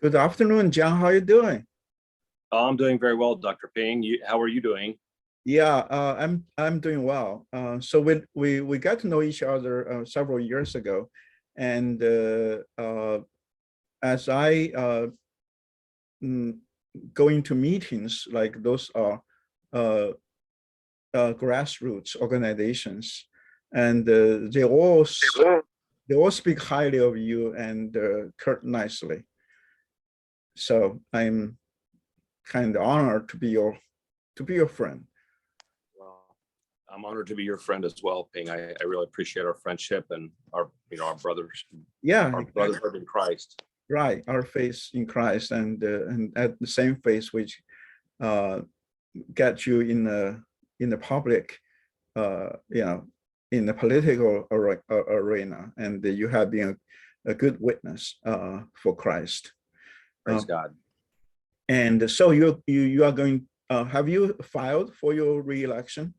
Good afternoon, John. How you doing? I'm doing very well, Dr. Ping. How are you doing? Yeah, I'm doing well. So we got to know each other several years ago, and as I mm, go into meetings like those are uh, grassroots organizations, and they all speak highly of you and Kurt nicely. So I'm kind of honored to be your friend. Well, I'm honored to be your friend as well, Ping. I really appreciate our friendship and our brothers, Yeah, our exactly. brotherhood in Christ. Right, our faith in Christ, and at the same faith which uh, get you in the public, you know, in the political arena, and you have been a good witness for Christ. Praise God. And so you are going. Have you filed for your reelection?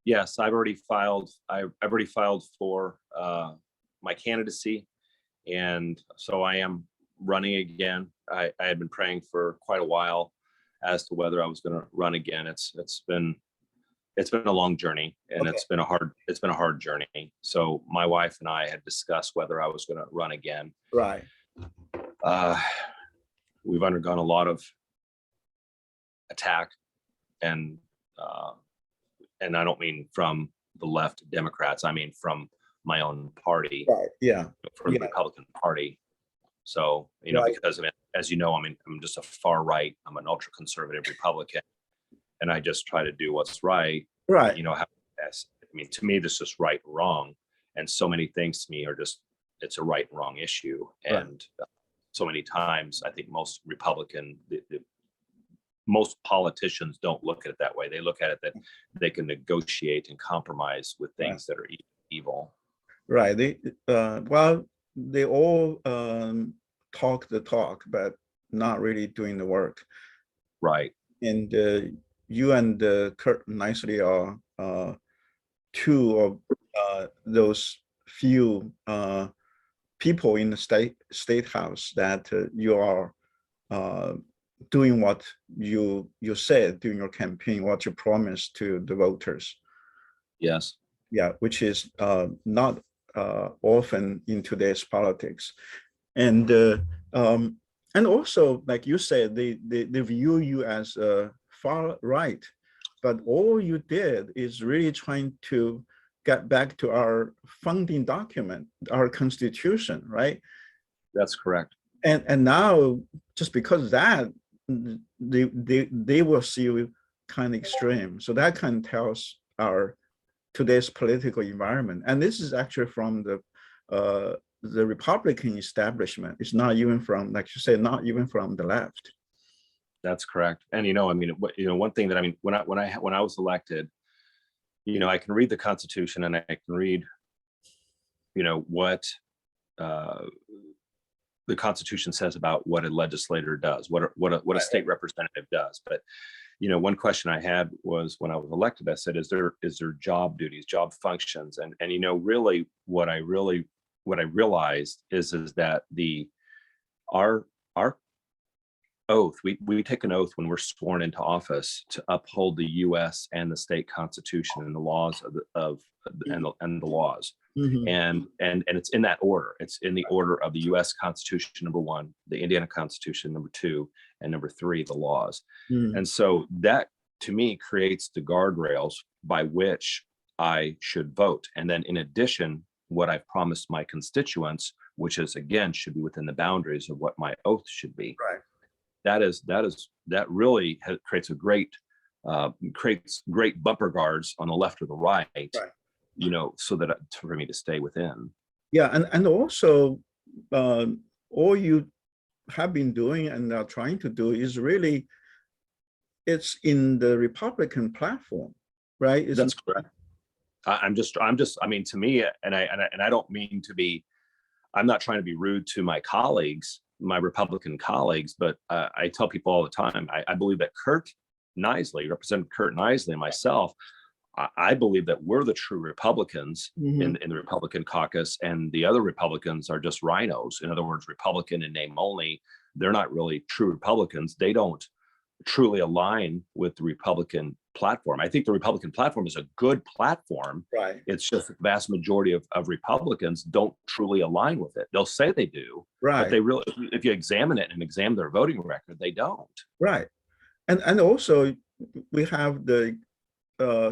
Yes, I've already filed. I've already filed for my candidacy, and so I am running again. I had been praying for quite a while as to whether I was going to run again. It's been a long journey, and Okay. it's been a hard journey. So my wife and I had discussed whether I was going to run again. Right. Uh, we've undergone a lot of attack, and uh, and I don't mean from the left Democrats. I mean from my own party, Right. Yeah. from the Yeah. Republican Party. So, Right. because as you know, I'm just a far right. I'm an ultra conservative Republican, and I just try to do what's right. Right. To me, this is right and wrong, and so many things to me are just it's a right and wrong issue, Right. and so many times I think most politicians don't look at it that way. They look at it that they can negotiate and compromise with things that are evil. Right. Well, they all talk the talk, but not really doing the work. Right. And you and Kurt nicely are two of those few people in the state house that you are uh, doing what you said during your campaign, what you promised to the voters. Yes. Yeah, which is not often in today's politics, and also, like you said, they view you as far right, but all you did is really trying to get back to our founding document, our Constitution, right? That's correct. And now, just because of that, they will see you kind of extreme. So that kind of tells our today's political environment. And this is actually from the Republican establishment. It's not even from, like you say, not even from the left. That's correct. And one thing that when I was elected, I can read the Constitution, and I can read, what the Constitution says about what a legislator does, what a state representative does. But one question I had was, when I was elected, I said, is there job duties, job functions, and really what I realized is that our oath, we take an oath when we're sworn into office to uphold the U.S. and the state constitution and the laws and the laws. Mm-hmm. And it's in that order. It's in the order of the U.S. Constitution, number one, the Indiana Constitution, number two, and number three, the laws. Mm-hmm. And so that, to me, creates the guardrails by which I should vote. And then, in addition, what I've promised my constituents, which is, again, should be within the boundaries of what my oath should be. Right. That really creates great bumper guards on the left or the right. So that for me to stay within. Yeah, and also all you have been doing and are trying to do is really, it's in the Republican platform, right? That's correct. To me, and I don't mean to be, I'm not trying to be rude to my colleagues, my Republican colleagues, but I tell people all the time, I believe that Representative Kurt Nisley and myself, I believe that we're the true Republicans. Mm-hmm. in the Republican caucus, and the other Republicans are just rhinos. In other words, Republican in name only, they're not really true Republicans. They don't truly align with the Republican platform. I think the Republican platform is a good platform. Right. It's just the vast majority of Republicans don't truly align with it. They'll say they do, Right. but they really, if you examine it and examine their voting record, they don't. Right. And also we have the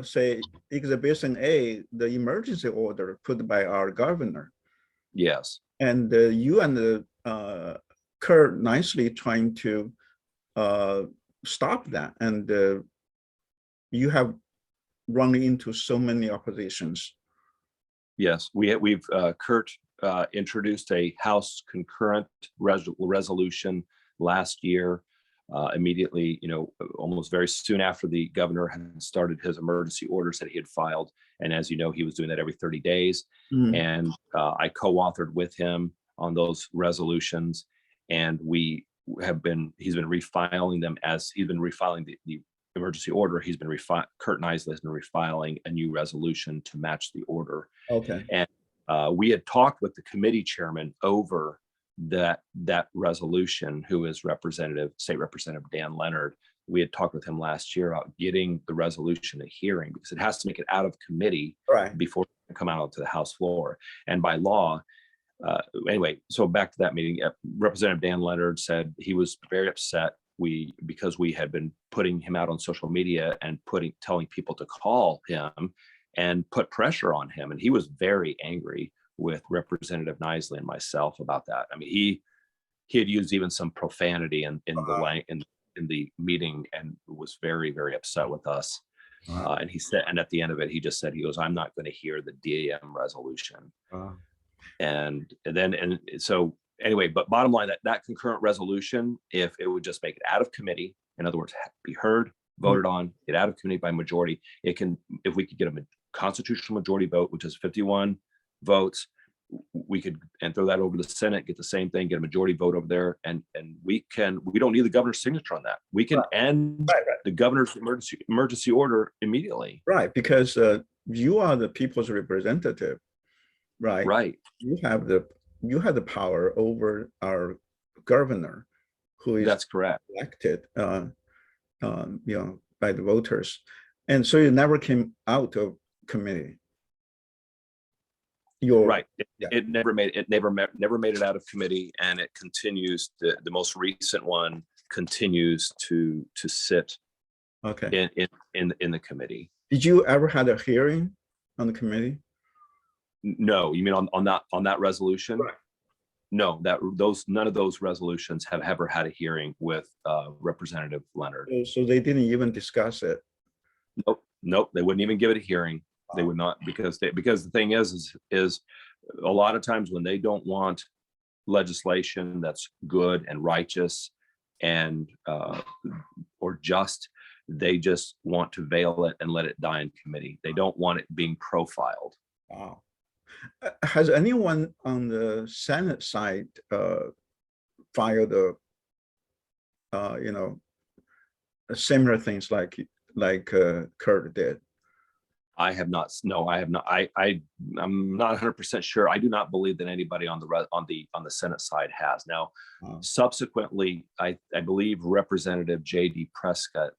say Exhibition A, the emergency order put by our governor. Yes. And you and the Kurt nicely trying to stop that, and you have run into so many oppositions. Yes, we've Kurt introduced a House concurrent resolution last year, immediately, almost very soon after the governor had started his emergency orders that he had filed. And as you know, he was doing that every 30 days. Mm. And I co-authored with him on those resolutions. And he's been refiling them as he's been refiling the emergency order. Kurt Knisely has been refiling a new resolution to match the order. Okay. And we had talked with the committee chairman over that resolution, who is State Representative Dan Leonard. We had talked with him last year about getting the resolution a hearing, because it has to make it out of committee Right. before it can come out to the House floor. And by law, anyway, so back to that meeting, Representative Dan Leonard said he was very upset because we had been putting him out on social media and telling people to call him and put pressure on him. And he was very angry with Representative Knisely and myself about that. I mean, he had used even some profanity in the meeting, and was very, very upset with us. And he said, and at the end of it, he just said, he goes, "I'm not going to hear the DAM resolution." And so anyway, but bottom line, that concurrent resolution, if it would just make it out of committee, in other words, be heard, voted on, get out of committee by majority, if we could get a constitutional majority vote, which is 51 votes, we could throw that over the Senate, get the same thing, get a majority vote over there, and we don't need the governor's signature on that. We can end the governor's emergency order immediately. Right, because you are the people's representative, right? Right. You have the power over our governor, who is that's correct elected, by the voters, and so it never came out of committee. Right. It never made it out of committee, and it continues. The most recent one continues to sit in the committee. Did you ever had a hearing on the committee? No, you mean on that resolution? Right. No, none of those resolutions have ever had a hearing with Representative Leonard. So they didn't even discuss it. Nope. They wouldn't even give it a hearing. They would not, because the thing is a lot of times when they don't want legislation that's good and righteous and or just, they just want to veil it and let it die in committee. They don't want it being profiled. Wow. Has anyone on the Senate side filed similar things like Kurt did? I have not. No, I have not. I'm not 100% sure. I do not believe that anybody on the Senate side has. Now, subsequently, I believe Representative J.D. Prescott,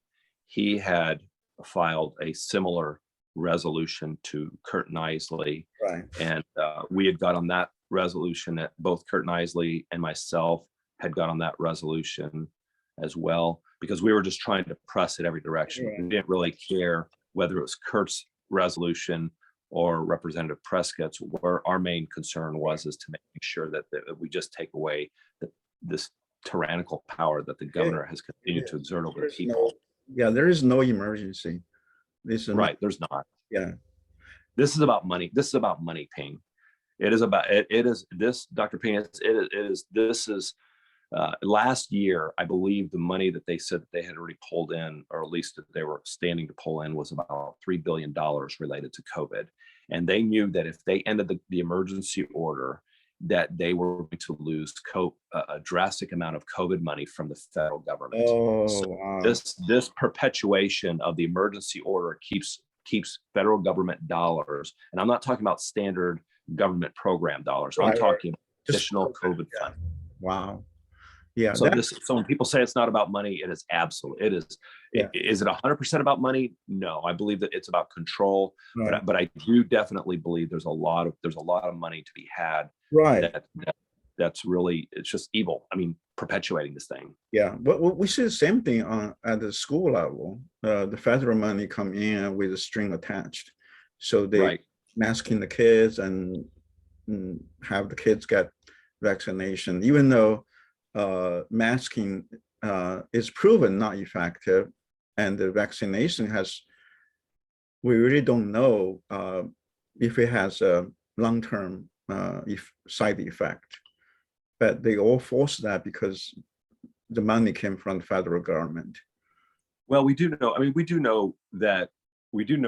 he had filed a similar resolution to Kurt Knisely, right? And we had got on that resolution. That both Kurt Knisely and myself had got on that resolution as well, because we were just trying to press it every direction. Yeah. We didn't really care whether it was Kurt's resolution or Representative Prescott's. Where our main concern was is to make sure that we just take away this tyrannical power that the governor has continued to exert over the people. There is no emergency. Right, there's not. Yeah. This is about money. This is about money, Ping. It is about it is this, Dr. Ping, this is last year, I believe the money that they said that they had already pulled in, or at least that they were standing to pull in, was about $3 billion related to COVID. And they knew that if they ended the emergency order, that they were going to lose a drastic amount of COVID money from the federal government. Oh, so wow. This perpetuation of the emergency order keeps federal government dollars, and I'm not talking about standard government program dollars. I'm talking additional COVID funding. Wow. Yeah, So so when people say it's not about money, it is absolute. It is. yeah, Is it 100% about money? No, I believe that it's about control. right, But I do definitely believe there's a lot of money to be had. right. That's really, it's just evil. I mean, perpetuating this thing. Yeah, but we see the same thing on at the school level. The federal money come in with a string attached, so they Right. masking the kids and have the kids get vaccination, even though masking is proven not effective, and the vaccination has. We really don't know if it has a long-term side effect, but they all force that because the money came from the federal government. Well, we do know. I mean, we do know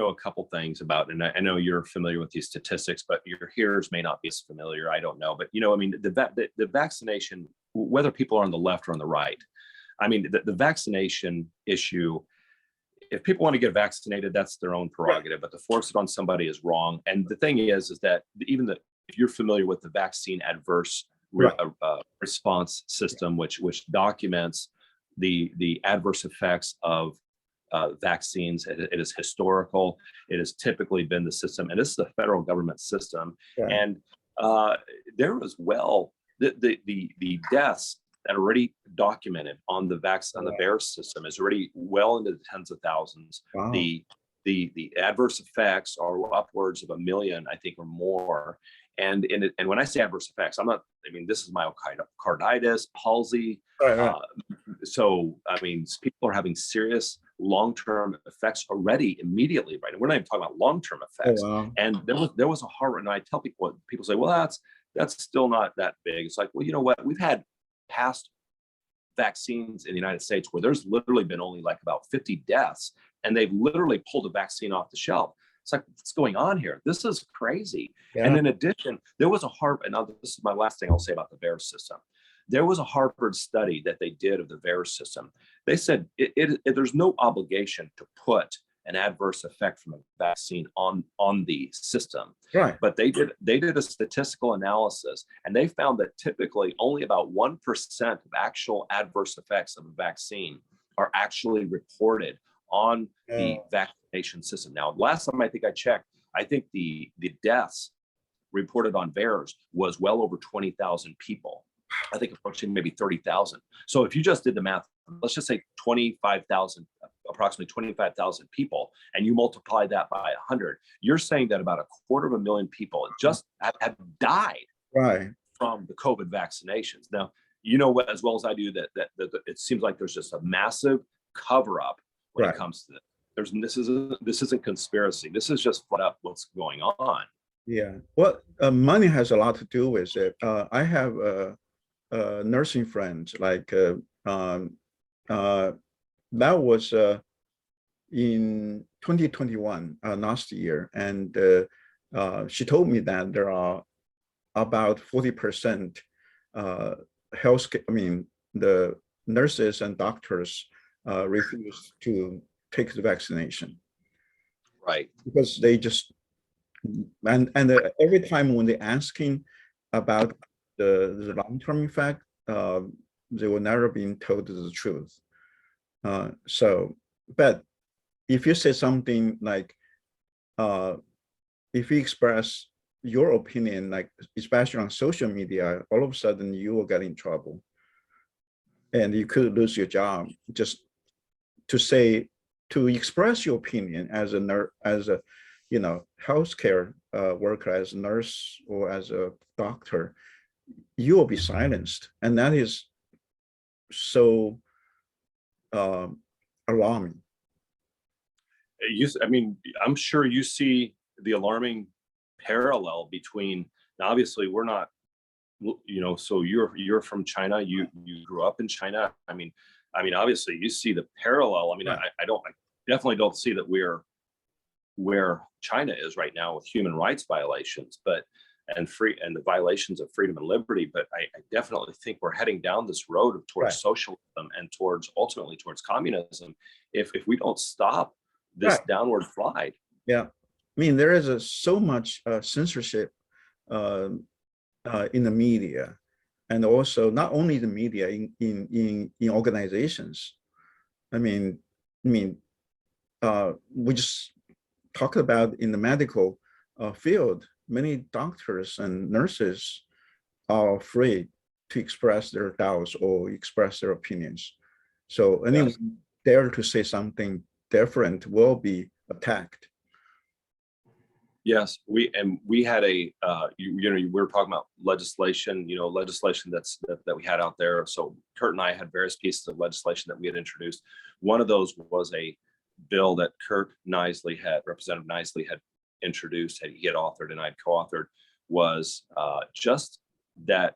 a couple things about, and I know you're familiar with these statistics, but your hearers may not be as familiar. I don't know, but I mean, the vaccination, whether people are on the left or on the right, I mean, the vaccination issue. If people want to get vaccinated, that's their own prerogative, but to force it on somebody is wrong. And the thing is that if you're familiar with the vaccine adverse response system, which documents the adverse effects of vaccines, it is historical. It has typically been the system, and this is the federal government system. Right. And there was the deaths that are already documented on the VAERS system is already well into the tens of thousands. Wow. The adverse effects are upwards of 1 million, I think, or more. And when I say adverse effects, I mean, this is myocarditis, palsy. Right. So, I mean, people are having serious long-term effects already immediately, right? And we're not even talking about long-term effects. Oh, wow. And there was a Harvard, and I tell people say, well, that's still not that big. It's like, well, you know what? We've had past vaccines in the United States where there's literally been only like about 50 deaths, and they've literally pulled a vaccine off the shelf. It's like, what's going on here? This is crazy. Yeah. And in addition, there was a Harvard, and this is my last thing I'll say about the VAERS system. There was a Harvard study that they did of the VAERS system. They said there's no obligation to put an adverse effect from a vaccine on the system. Right. But they did a statistical analysis, and they found that typically only about 1% of actual adverse effects of a vaccine are actually reported on the vaccination system. Now, last time I think I checked, I think the deaths reported on VAERS was well over 20,000 people. I think approaching maybe 30,000. So if you just did the math, let's just say 25,000, approximately 25,000 people, and you multiply that by 100, you're saying that about 250,000 people just have died from the COVID vaccinations. Now, you know as well as I do that it seems like there's just a massive cover up when it comes to this. This isn't conspiracy. This is just flat up what's going on. Yeah. Well, money has a lot to do with it. I have nursing friends like that was in 2021 last year, and she told me that there are about 40% healthcare. I mean, the nurses and doctors refuse to take the vaccination, right? Because they just and every time when they're asking about the long-term effect, they will never be told the truth. So, but if you say something like, if you express your opinion, like especially on social media, all of a sudden you will get in trouble, and you could lose your job just to express your opinion as a nurse, as a healthcare worker, as a nurse or as a doctor. You will be silenced, and that is so alarming. I mean, I'm sure you see the alarming parallel between. Now, obviously, we're not. So you're from China. You grew up in China. I mean, obviously, you see the parallel. I mean, I definitely don't see that we're where China is right now with human rights violations, and the violations of freedom and liberty. But I definitely think we're heading down this road towards socialism and ultimately towards communism if we don't stop this downward slide. Yeah, I mean, there is so much censorship in the media, and also not only the media in organizations. I mean, we just talked about in the medical field, many doctors and nurses are afraid to express their doubts or express their opinions. So anyone Yes. dare to say something different will be attacked. Yes, we had a we were talking about legislation, legislation that we had out there. So Kurt and I had various pieces of legislation that we had introduced. One of those was a bill that Representative Nisley had introduced, he had authored and I'd co-authored, was just that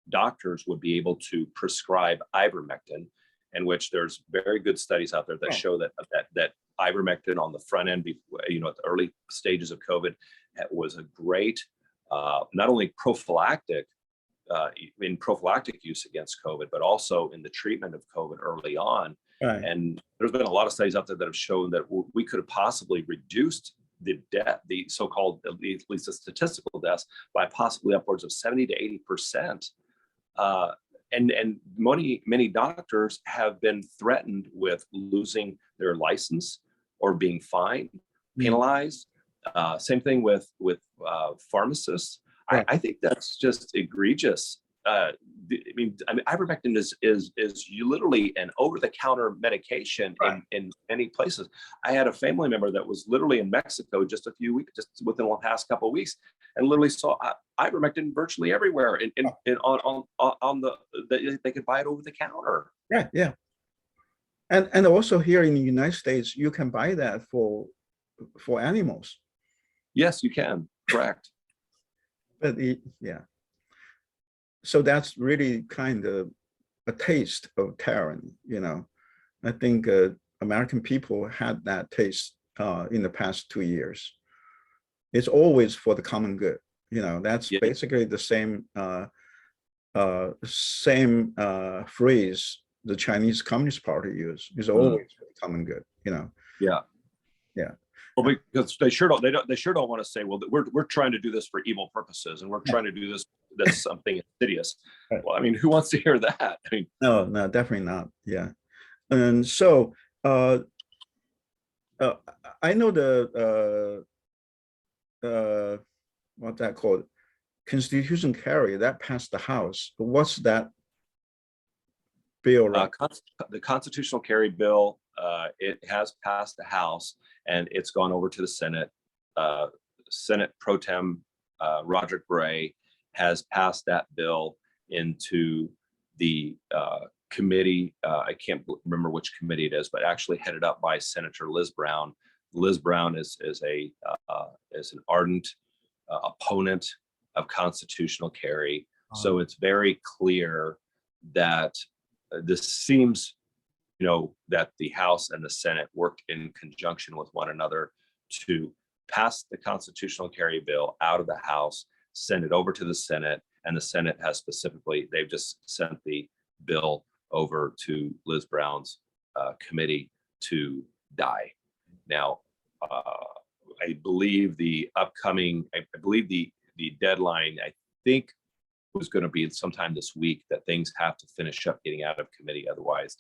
doctors would be able to prescribe ivermectin, in which there's very good studies out there that show that ivermectin on the front end, at the early stages of COVID, was a great, not only prophylactic, in prophylactic use against COVID, but also in the treatment of COVID early on. Right. And there's been a lot of studies out there that have shown that we could have possibly reduced the death, the so-called, at least the statistical deaths, by possibly upwards of 70 to 80%. And many doctors have been threatened with losing their license or being fined, penalized. Same thing with pharmacists. Right. I think that's just egregious. Ivermectin is you literally an over-the-counter medication in many places. I had a family member that was literally in Mexico just within the past couple of weeks, and literally saw ivermectin virtually everywhere. They could buy it over the counter. Right. Yeah. And also here in the United States, you can buy that for animals. Yes, you can. Correct. But yeah. So that's really kind of a taste of tyranny, I think American people had that taste in the past 2 years. It's always for the common good, that's basically the same phrase the Chinese Communist Party use, is always for the common good, Yeah. Yeah. Well, because they sure don't want to say, well, we're trying to do this for evil purposes, and we're trying to do this, that's something insidious. Right. Well, who wants to hear that? No, definitely not. Yeah. And so I know the what's that called? Constitution carry that passed the House. What's that bill? Right? The constitutional carry bill, it has passed the House, and it's gone over to the Senate. Senate Pro Tem Roderick Bray has passed that bill into the committee. I can't remember which committee it is, but actually headed up by Senator Liz Brown. Liz Brown is an ardent opponent of constitutional carry. So it's very clear that this seems, that the House and the Senate worked in conjunction with one another to pass the constitutional carry bill out of the House, send it over to the Senate, and the Senate has they've just sent the bill over to Liz Brown's committee to die. Now, I believe the deadline, I think, was going to be sometime this week, that things have to finish up getting out of committee. Otherwise,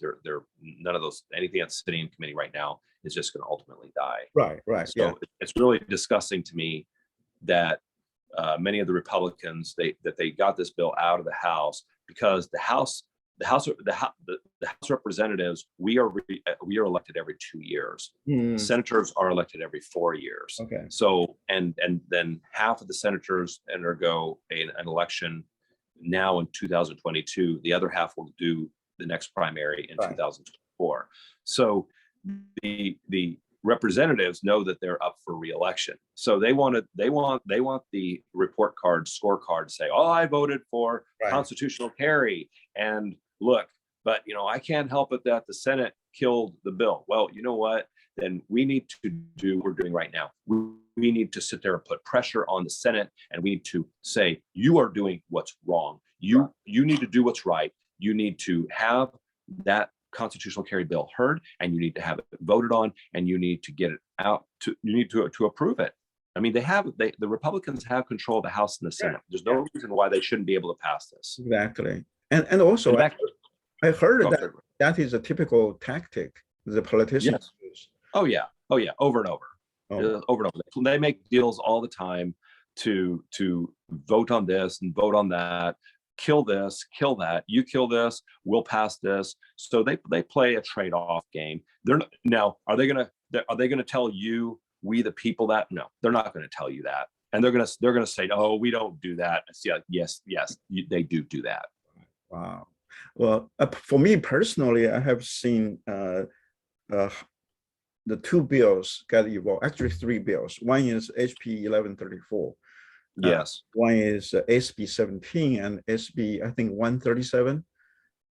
none of those, anything that's sitting in committee right now is just going to ultimately die. Right. So it's really disgusting to me that many of the Republicans, they got this bill out of the House, because the House representatives, we are elected every 2 years. Senators are elected every 4 years. Okay. So and then half of the senators undergo an election now in 2022. The other half will do the next primary in 2024. So the representatives know that they're up for re-election. So they want the report card, scorecard to say, oh, I voted for constitutional carry. And look, but I can't help it that the Senate killed the bill. Well, you know what? Then we need to do what we're doing right now. We need to sit there and put pressure on the Senate, and we need to say, you are doing what's wrong. You need to do what's right. You need to have that constitutional carry bill heard, and you need to have it voted on, and you need to get it out you need to approve it. I mean, the Republicans have control of the House and the Senate. There's no reason why they shouldn't be able to pass this. Exactly. And also, I heard Go that ahead. that is a typical tactic the politicians use. Oh yeah, over and over, over and over. They make deals all the time to vote on this and vote on that, kill this, kill that. You kill this, we'll pass this. So they play a trade-off game. They're not, now, are they gonna tell you, we the people, that? No, they're not going to tell you that, and they're gonna say, oh, we don't do that. Yeah, yes, they do that. Wow. Well, for me personally, I have seen the two bills got involved, actually three bills. One is HB 1134. Yes. One is SB 17 and SB, I think, 137.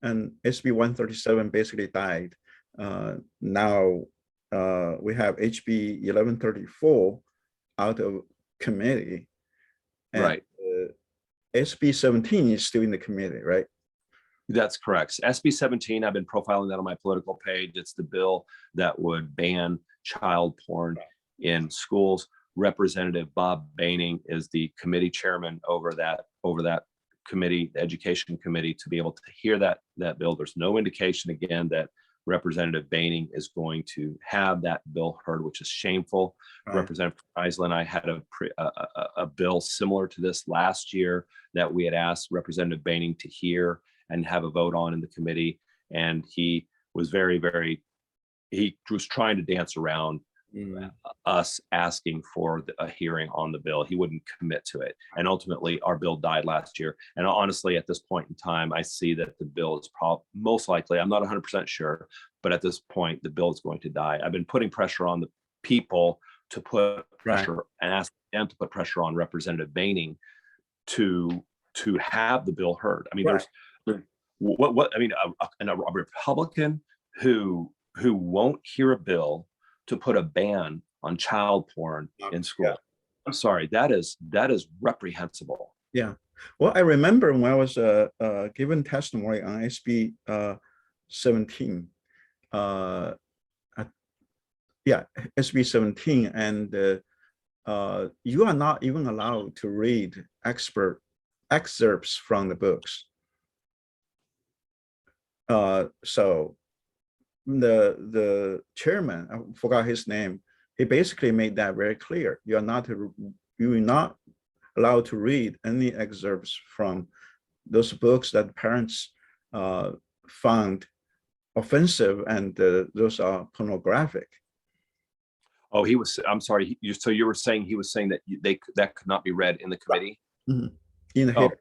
And SB 137 basically died. Now we have HB 1134 out of committee. And, right. SB 17 is still in the committee, right? That's correct. SB 17, I've been profiling that on my political page. It's the bill that would ban child porn in schools. Representative Bob Baining is the committee chairman over that committee, the education committee, to be able to hear that bill. There's no indication, again, that Representative Baining is going to have that bill heard, which is shameful. Right. Representative Eisler and I had a bill similar to this last year that we had asked Representative Baining to hear and have a vote on in the committee. And he was he was trying to dance around us asking for a hearing on the bill. He wouldn't commit to it. And ultimately our bill died last year. And honestly, at this point in time, I see that the bill is most likely, I'm not 100% sure, but at this point, the bill is going to die. I've been putting pressure on the people to put pressure and ask them to put pressure on Representative Baining to have the bill heard. I mean, there's what I mean, a Republican who won't hear a bill to put a ban on child porn in school. Yeah. I'm sorry, that is reprehensible. Yeah. Well, I remember when I was given testimony on SB 17. SB 17, and you are not even allowed to read excerpts from the books. So the chairman, I forgot his name, he basically made that very clear. You are not allowed to read any excerpts from those books that parents found offensive, and those are pornographic. Oh, I'm sorry. So you were saying he was saying that that could not be read in the committee? Mm-hmm. In the hearing.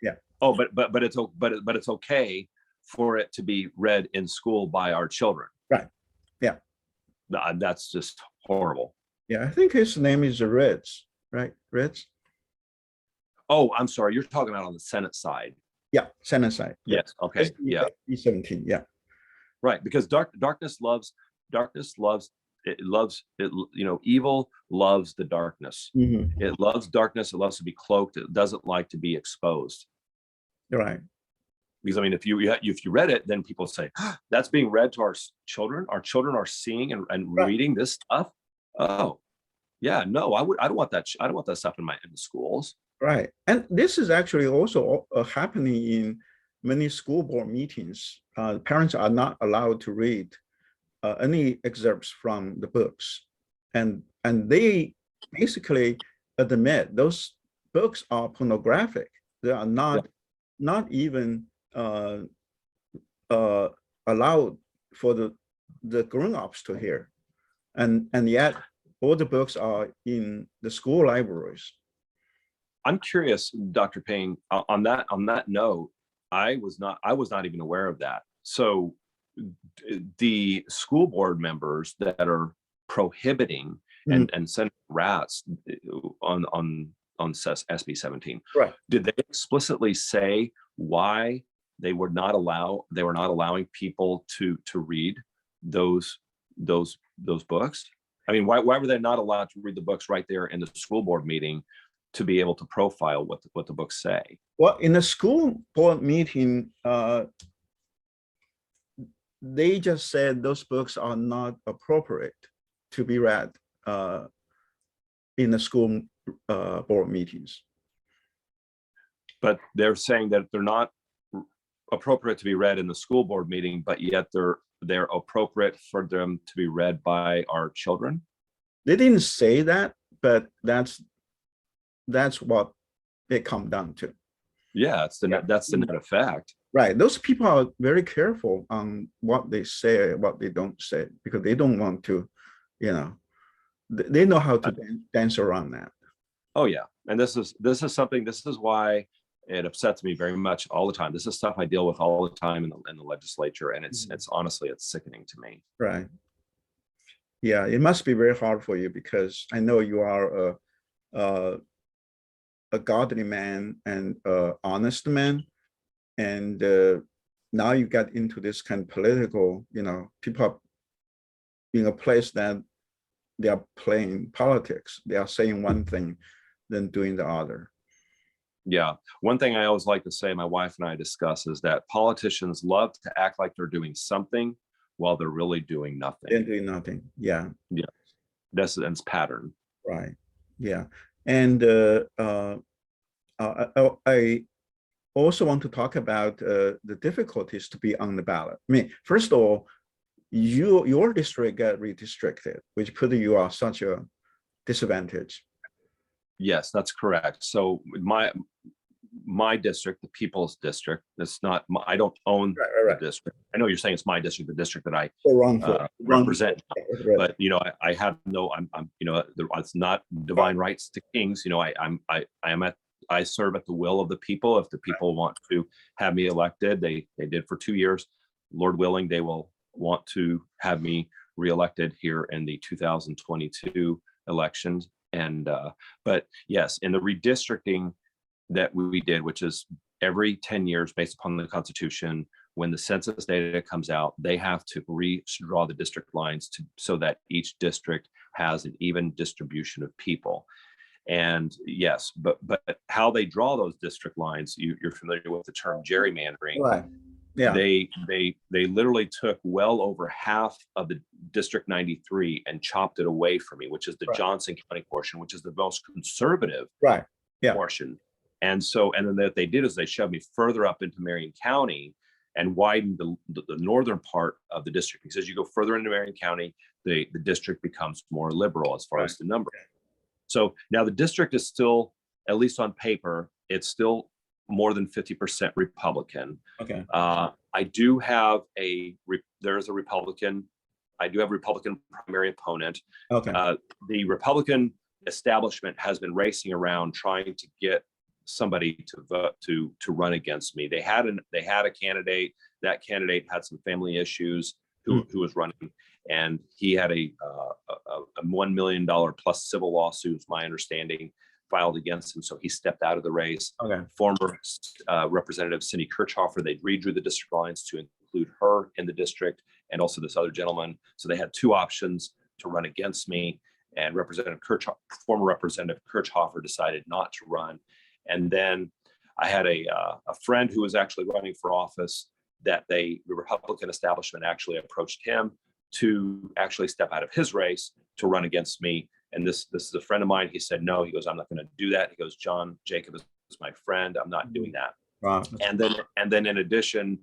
Yeah. Oh, but it's okay for it to be read in school by our children. Right. Yeah. That's just horrible. Yeah, I think his name is Ritz, right? Ritz. Oh, I'm sorry. You're talking about on the Senate side. Yeah, Senate side. Yes. Okay. Yeah. E17. Yeah. Right, because darkness loves it. You know, evil loves the darkness. Mm-hmm. It loves darkness. It loves to be cloaked. It doesn't like to be exposed. Right. Because I mean, if you read it, then people say, that's being read to our children. Our children are seeing and reading this stuff. Oh, yeah, no, I don't want that. I don't want that stuff in the schools. Right, and this is actually also happening in many school board meetings. Parents are not allowed to read any excerpts from the books, and they basically admit those books are pornographic. They are not even allowed for the grown-ups to hear, and yet all the books are in the school libraries. I'm curious, Dr. Payne, on that note, I was not even aware of that. So the school board members that are prohibiting and sending rats on SB 17, right? Did they explicitly say why they were not allowing people to read those books? I mean, why were they not allowed to read the books right there in the school board meeting to be able to profile what the books say? Well, in the school board meeting, they just said those books are not appropriate to be read in the school board meetings. But they're saying that they're not appropriate to be read in the school board meeting, but yet they're appropriate for them to be read by our children. They didn't say that, but that's what it comes down to. Yeah, that's the net effect. Right. Those people are very careful on what they say, what they don't say, because they don't want to, you know, they know how to dance around that. Oh yeah, and this is why it upsets me very much all the time. This is stuff I deal with all the time in the legislature, and it's honestly, it's sickening to me. Right. Yeah, it must be very hard for you, because I know you are a godly man and honest man, and now you got into this kind of political, you know, people are in a place that they are playing politics. They are saying one thing, then doing the other. Yeah. One thing I always like to say, my wife and I discuss, is that politicians love to act like they're doing something while they're really doing nothing. They're doing nothing. Yeah. Yeah. That's its pattern. Right. Yeah. And I also want to talk about the difficulties to be on the ballot. I mean, first of all, your district got redistricted, which put you at such a disadvantage. Yes, that's correct. So my district, the People's District, it's not, I don't own the district. I know you're saying it's my district, the district that I represent, but you know, I have no, I'm you know, it's not divine rights to kings. You know, I serve at the will of the people. If the people want to have me elected, they did for 2 years. Lord willing, they will want to have me reelected here in the 2022 elections. And but yes, in the redistricting that we did, which is every 10 years based upon the Constitution, when the census data comes out, they have to redraw the district lines so that each district has an even distribution of people. And yes, but how they draw those district lines, you're familiar with the term gerrymandering. Right. Yeah. They literally took well over half of the District 93 and chopped it away from me, which is the Johnson County portion, which is the most conservative portion. And then what they did is they shoved me further up into Marion County and widened the northern part of the district. Because as you go further into Marion County, the district becomes more liberal as far as the number. So now the district is still, at least on paper, it's still more than 50% Republican. Okay. I do have there's a Republican. I do have a Republican primary opponent. Okay. The Republican establishment has been racing around trying to get somebody to vote to run against me. They had a candidate. That candidate had some family issues who was running, and he had a $1 million plus civil lawsuit, my understanding, filed against him. So he stepped out of the race. Okay. Former Representative Cindy Kirchhofer, they redrew the district lines to include her in the district and also this other gentleman. So they had two options to run against me. And former Representative Kirchhofer decided not to run. And then I had a friend who was actually running for office that the Republican establishment actually approached him to actually step out of his race to run against me. And this is a friend of mine. He said, no, he goes, I'm not going to do that. He goes, John Jacob is my friend. I'm not doing that. Wow. And then in addition,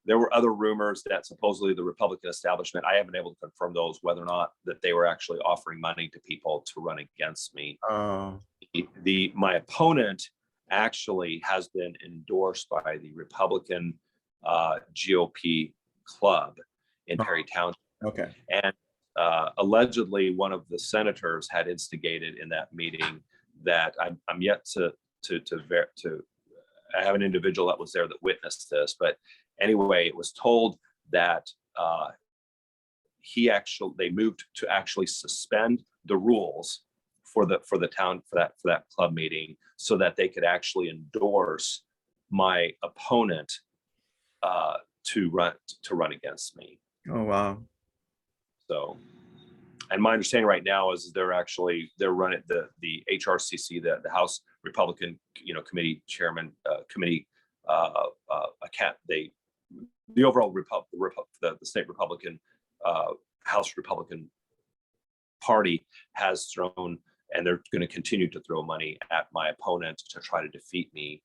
there were other rumors that supposedly the Republican establishment, I haven't been able to confirm those, whether or not that they were actually offering money to people to run against me. My opponent actually has been endorsed by the Republican GOP club in Perry Township. Okay. And allegedly one of the senators had instigated in that meeting that I'm yet to I have an individual that was there that witnessed this, but anyway, it was told that they moved to actually suspend the rules for the town for that club meeting so that they could actually endorse my opponent to run against me. Oh wow. So, and my understanding right now is they're running the HRCC, the House Republican committee chairman committee the overall the state Republican House Republican Party has thrown and they're going to continue to throw money at my opponent to try to defeat me.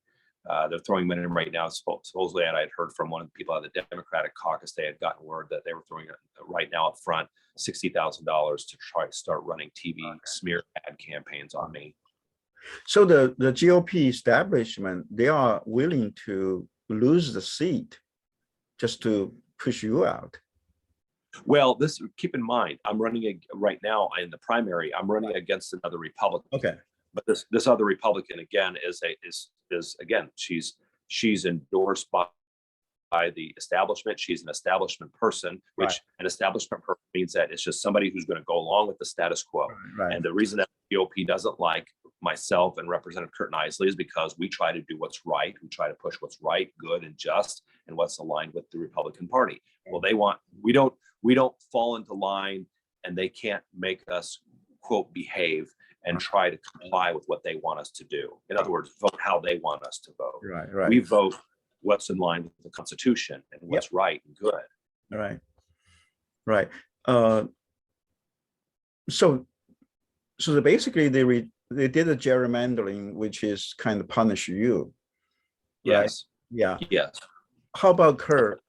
They're throwing money right now. Supposedly, and I'd heard from one of the people at the Democratic caucus, they had gotten word that they were throwing right now up front $60,000 to try to start running TV smear ad campaigns on me. So the GOP establishment, they are willing to lose the seat just to push you out. Well, keep in mind, I'm running right now in the primary. I'm running against another Republican. Okay. But this other Republican again is again, she's endorsed by the establishment. She's an establishment person, which an establishment person means that it's just somebody who's going to go along with the status quo. And the reason that the GOP doesn't like myself and Representative Kurt Nisley is because we try to do what's right. We try to push what's right, good, and just, and what's aligned with the Republican Party. Well, we don't fall into line, and they can't make us, quote, behave and try to comply with what they want us to do. In other words, vote how they want us to vote. Right. We vote what's in line with the Constitution and what's right and good. Right. So basically they did a gerrymandering, which is kind of punish you. Yes. Right? Yeah. Yes. How about Kurt?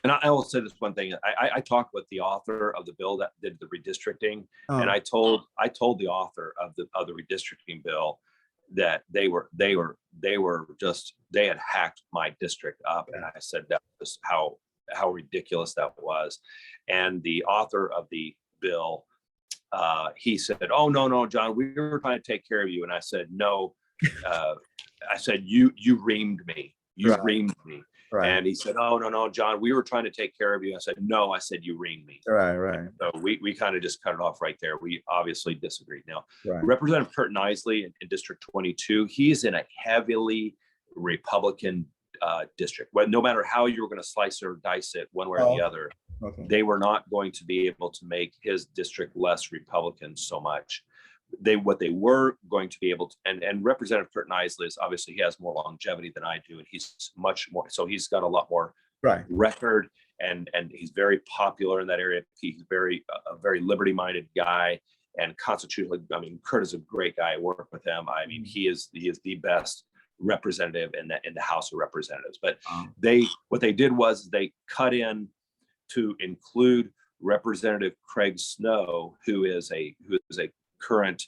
And I will say this one thing. I talked with the author of the bill that did the redistricting, and I told the author of the redistricting bill that they had hacked my district up, and I said that was how ridiculous that was. And the author of the bill, he said, "Oh no, John, we were trying to take care of you." And I said, "No," I said, "You reamed me. You reamed me." And he said, "Oh no, John, we were trying to take care of you." I said, "No," I said, "You reamed me." Right. So we kind of just cut it off right there. We obviously disagreed. Now, Representative Kurt Nisley in District 22, he's in a heavily Republican district. Well, no matter how you were going to slice or dice it, one way or the other, they were not going to be able to make his district less Republican so much. What they were going to be able to, and Representative Kurt Nisley is obviously, he has more longevity than I do, and he's much more, so he's got a lot more record, and he's very popular in that area. He's a very liberty-minded guy, and constitutionally, I mean, Kurt is a great guy. I work with him. I mean, he is the best representative in the House of Representatives. But what they did was they cut in to include Representative Craig Snow, who is a current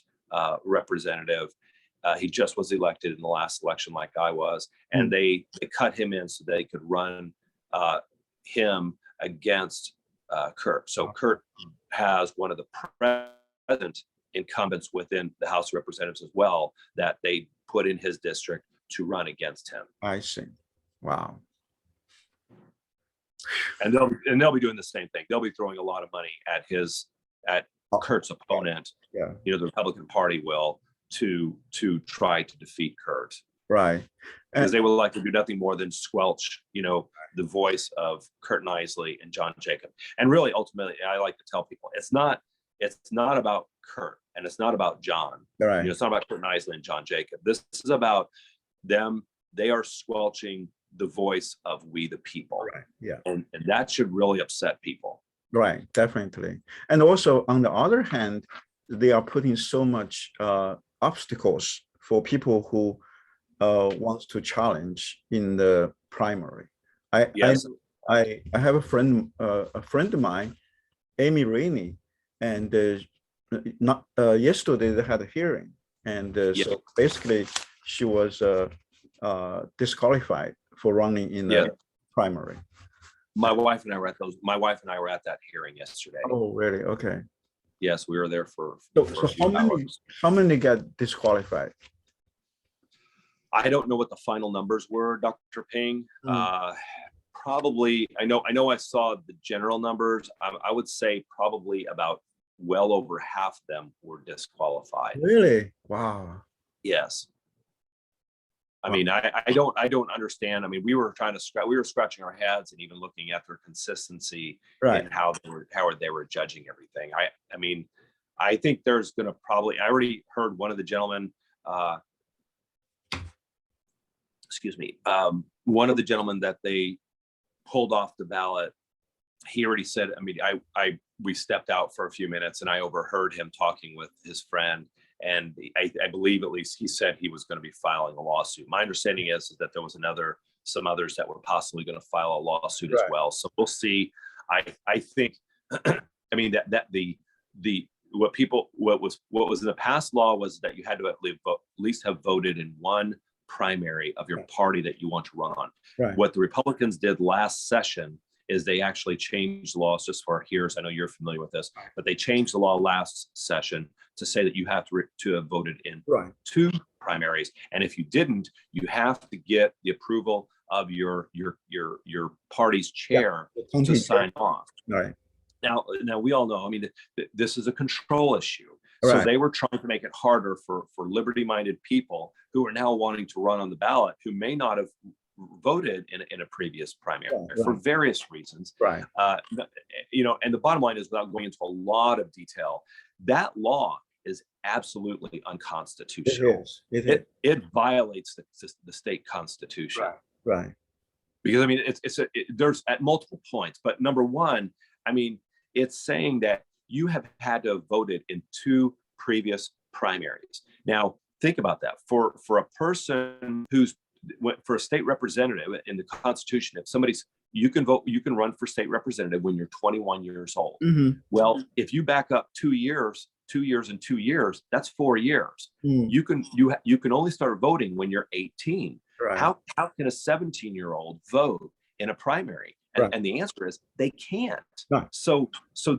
representative. He just was elected in the last election like I was, and they cut him in so they could run him against Kurt. So Kurt has one of the present incumbents within the House of Representatives as well that they put in his district to run against him. I see. Wow. And they'll be doing the same thing. They'll be throwing a lot of money at Kurt's opponent. The Republican Party will to try to defeat Kurt. Right. Because they would like to do nothing more than squelch, the voice of Kurt Nisley and John Jacob. And really, ultimately, I like to tell people, it's not about Kurt, and it's not about John. Right. It's not about Kurt Nisley and John Jacob. This is about them. They are squelching the voice of we the people. Right. Yeah. And that should really upset people. Right, definitely. And also, on the other hand, they are putting so much obstacles for people who wants to challenge in the primary. I have a friend of mine, Amy Rainey, and yesterday they had a hearing, and so basically she was disqualified for running in the primary. My wife and I were at that hearing yesterday. Oh, really? Okay. Yes, we were there for So how many got disqualified? I don't know what the final numbers were, Dr. Ping. Probably, I know I saw the general numbers. I would say probably about well over half of them were disqualified. Really? Wow. Yes. I mean, I don't understand. I mean, we were scratching our heads and even looking at their consistency and how they were judging everything. I mean, I think there's going to I already heard one of the gentlemen, one of the gentlemen that they pulled off the ballot. He already said, I mean, I we stepped out for a few minutes, and I overheard him talking with his friend. And I believe, at least he said, he was going to be filing a lawsuit. My understanding is that there was some others that were possibly going to file a lawsuit as well. So we'll see. I think, I mean, that what was in the past law was that you had to at least have voted in one primary of your party that you want to run on. Right. What the Republicans did last session is they actually changed laws, just for our hearers. I know you're familiar with this, but they changed the law last session to say that you have to have voted in two primaries. And if you didn't, you have to get the approval of your party's chair to sign off. Right. Now we all know, I mean, this is a control issue. So they were trying to make it harder for liberty-minded people who are now wanting to run on the ballot, who may not have voted in a previous primary for various reasons. Right. And the bottom line is, without going into a lot of detail, that law is absolutely unconstitutional. It violates the state constitution. Right. Because I mean, there's at multiple points, but number one, I mean, it's saying that you have had to have voted in two previous primaries. Now, think about that. For a person for a state representative in the Constitution, if you can run for state representative when you're 21 years old. Mm-hmm. Well, if you back up 2 years and 2 years, that's 4 years. You can only start voting when you're 18. Right. How can a 17-year-old vote in a primary? And the answer is they can't. Right. So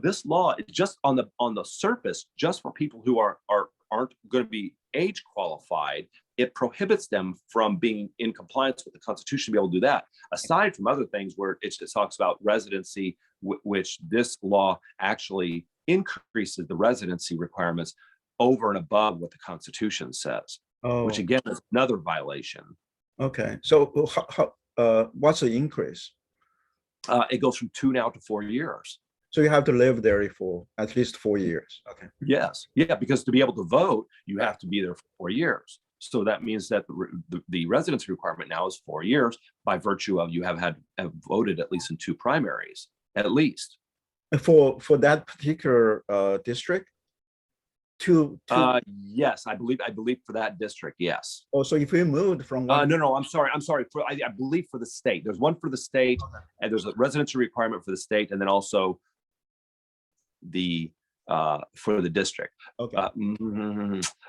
this law is just on the surface, just for people who aren't going to be age qualified. It prohibits them from being in compliance with the Constitution to be able to do that. Aside from other things where it just talks about residency, which this law actually increases the residency requirements over and above what the Constitution says, which again is another violation. Okay. So what's the increase? It goes from 2 now to 4 years. So you have to live there for at least 4 years. Okay. Yes. Yeah, because to be able to vote, you have to be there for 4 years. So that means that the residency requirement now is 4 years by virtue of you have voted at least in 2 primaries, at least. For that particular district? Yes, I believe for that district, yes. Oh, so if we moved from one... No, I'm sorry. I believe for the state. There's one for the state, and there's a residency requirement for the state, and then also for the district. Okay.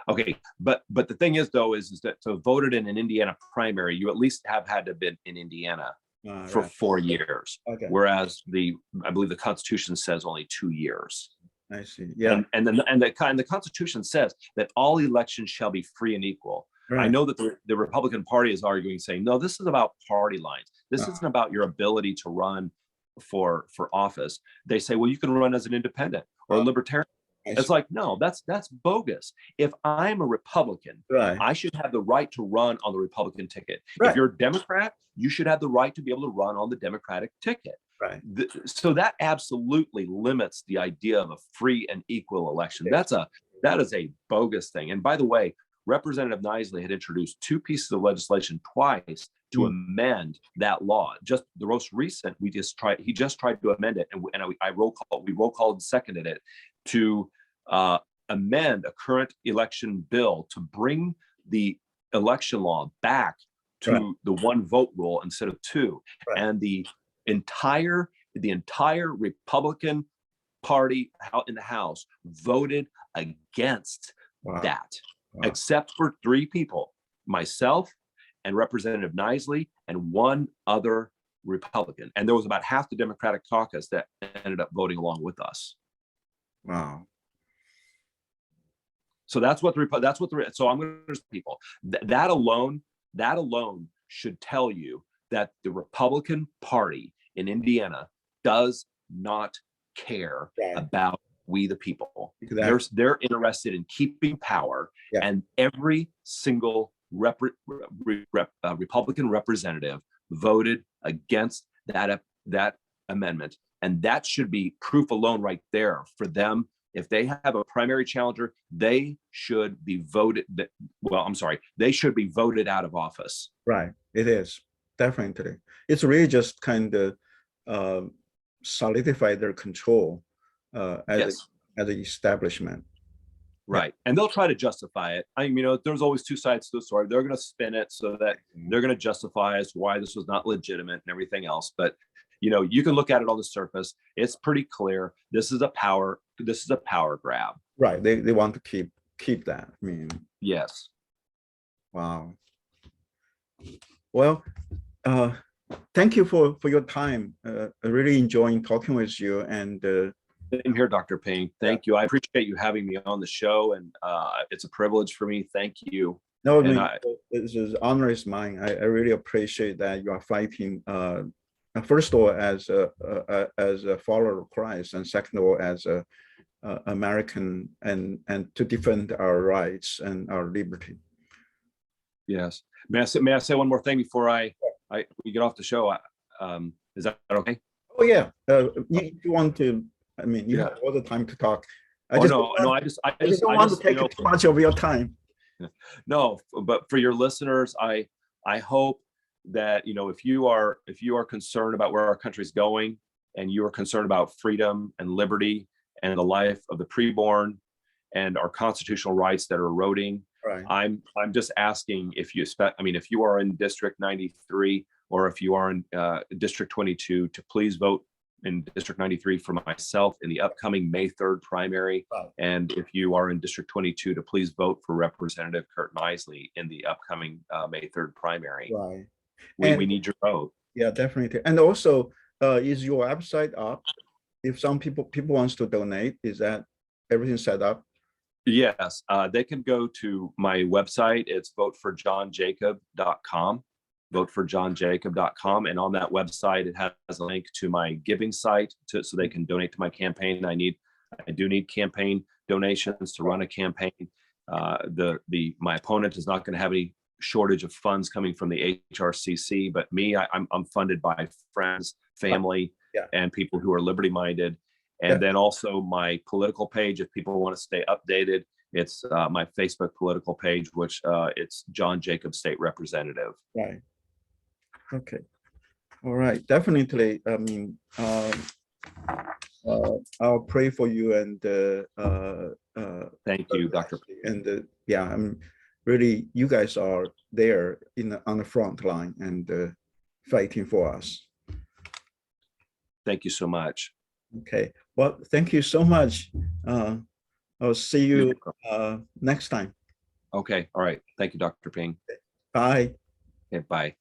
Okay, but the thing is, though, is that to voted in an Indiana primary, you at least have had to have been in Indiana for 4 years. Okay. Whereas I believe the Constitution says only 2 years. I see. Yeah. And the Constitution says that all elections shall be free and equal. Right. I know that the Republican Party is arguing, saying, no, this is about party lines. This isn't about your ability to run for office. They say, well, you can run as an independent or a libertarian. It's like, no, that's bogus. If I'm a Republican, I should have the right to run on the Republican ticket. Right. If you're a Democrat, you should have the right to be able to run on the Democratic ticket. Right. So that absolutely limits the idea of a free and equal election. That is a bogus thing. And by the way, Representative Nisley had introduced 2 pieces of legislation twice to amend that law. Just the most recent, he just tried to amend it, and we roll called and seconded it to amend a current election bill to bring the election law back to the 1 vote rule instead of 2. Right. And the entire Republican Party out in the House voted against that, except for 3 people, myself and Representative Nisley and 1 other Republican. And there was about half the Democratic caucus that ended up voting along with us. Wow. So so I'm going to people that alone should tell you that the Republican Party in Indiana does not care about we the people. Exactly. They're interested in keeping power, and every single Republican representative voted against that amendment, and that should be proof alone right there for them. If they have a primary challenger, they should be voted. They should be voted out of office. Right. It is definitely. It's really just kind of solidify their control Yes. as the establishment. Right. And they'll try to justify it. I mean, there's always two sides to the story. They're going to spin it so that they're going to justify as to why this was not legitimate and everything else. But, you can look at it on the surface. It's pretty clear. This is a power grab. Right. They want to keep that. I mean, Yes. wow. Well, thank you for your time. I really enjoying talking with you. And Same here, Dr. Ping. Thank you. I appreciate you having me on the show, and it's a privilege for me. Thank you. no, I And mean, this is honor is mine. I really appreciate that you are fighting. First of all, as a follower of Christ, and second of all, as a American, and to defend our rights and our liberty. Yes. May I say one more thing before we get off the show? Is that okay? Oh yeah. If you want to, I mean, you have all the time to talk. I just don't want to take too much of your time. No, but for your listeners, I hope that if you are concerned about where our country's going, and you are concerned about freedom and liberty and the life of the preborn and our constitutional rights that are eroding, right. I'm just asking if you are in District 93 or if you are in District 22 to please vote in District 93 for myself in the upcoming May 3rd primary. Right. And if you are in District 22 to please vote for Representative Kurt Nisley in the upcoming May 3rd primary. Right. We need your vote. Yeah, definitely. And also, is your website up? If some people wants to donate, is that everything set up? Yes, they can go to my website. It's voteforjohnjacob.com. voteforjohnjacob.com, and on that website it has a link to my giving site so they can donate to my campaign. I do need campaign donations to run a campaign. My opponent is not going to have any shortage of funds coming from the HRCC, but me, I'm funded by friends, family, and people who are liberty minded. And then also my political page, if people want to stay updated, it's my Facebook political page, which it's John Jacob State Representative. Right. Okay. All right. Definitely. I mean, I'll pray for you, and thank you, Dr. And yeah, I'm really, you guys are there on the front line and fighting for us. Thank you so much. Okay. Well, thank you so much. I'll see you next time. Okay. All right. Thank you, Dr. Ping. Bye. Okay, bye.